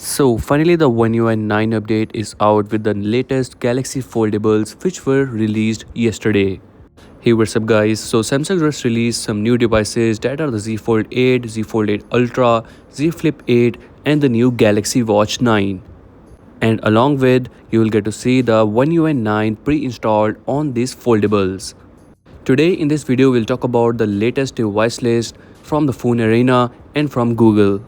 So finally the One UI 9 update is out with the latest Galaxy foldables which were released yesterday. Hey, what's up guys? So Samsung just released some new devices that are the Z Fold 8, Z Fold 8 Ultra, Z Flip 8 and the new Galaxy Watch 9. And along with, you will get to see the One UI 9 pre-installed on these foldables. Today in this video we'll talk about the latest device list from the Phone Arena and from Google.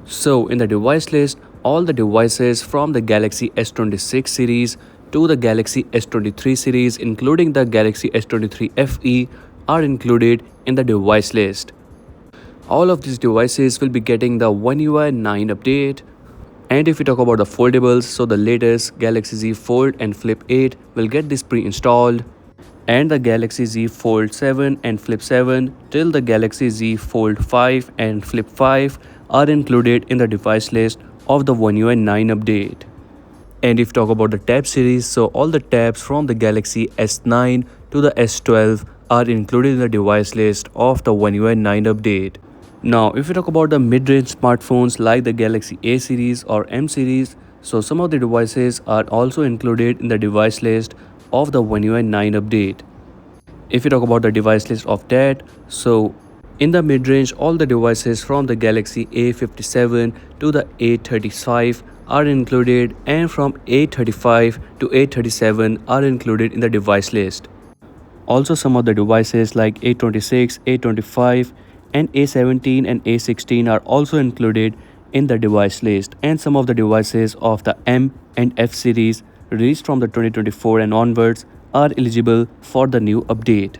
So in the device list, all the devices from the Galaxy S26 series to the Galaxy S23 series including the Galaxy S23 FE are included in the device list. All of these devices will be getting the One UI 9 update. And if we talk about the foldables, so the latest Galaxy Z Fold and Flip 8 will get this pre-installed. And the Galaxy Z Fold 7 and Flip 7 till the Galaxy Z Fold 5 and Flip 5 are included in the device list of the One UI 9 update. And if we talk about the tab series, so all the tabs from the Galaxy S9 to the S12 are included in the device list of the One UI 9 update. Now if we talk about the mid-range smartphones like the Galaxy A series or M series, so some of the devices are also included in the device list of the One UI 9 update. If we talk about the device list of that, so in the mid-range, all the devices from the Galaxy A57 to the A35 are included, and from A35 to A37 are included in the device list. Also some of the devices like A26, A25 and A17 and A16 are also included in the device list, and some of the devices of the M and F series released from the 2024 and onwards are eligible for the new update.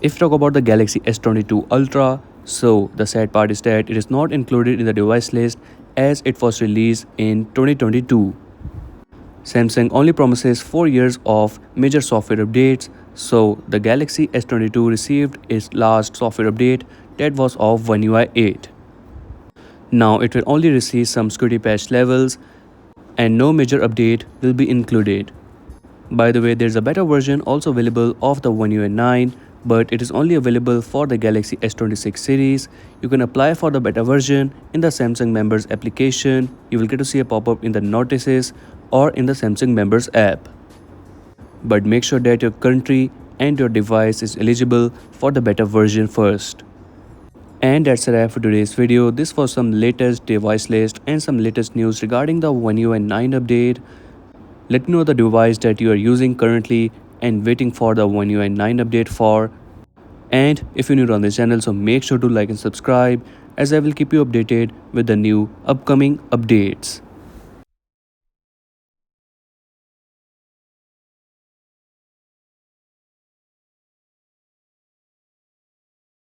If we talk about the Galaxy S22 Ultra, so the sad part is that it is not included in the device list as it was released in 2022. Samsung only promises 4 years of major software updates, so the Galaxy S22 received its last software update that was of One UI 8. Now it will only receive some security patch levels and no major update will be included. By the way, there is a beta version also available of the One UI 9, but it is only available for the Galaxy S26 series. You can apply for the beta version in the Samsung members application. You will get to see a pop-up in the notices or in the Samsung members app. But make sure that your country and your device is eligible for the beta version first. And that's a wrap for today's video. This was some latest device list and some latest news regarding the One UI 9 update. Let me know the device that you are using currently and waiting for the One UI 9 update for. And if you're new on this channel, so make sure to like and subscribe as I will keep you updated with the new upcoming updates.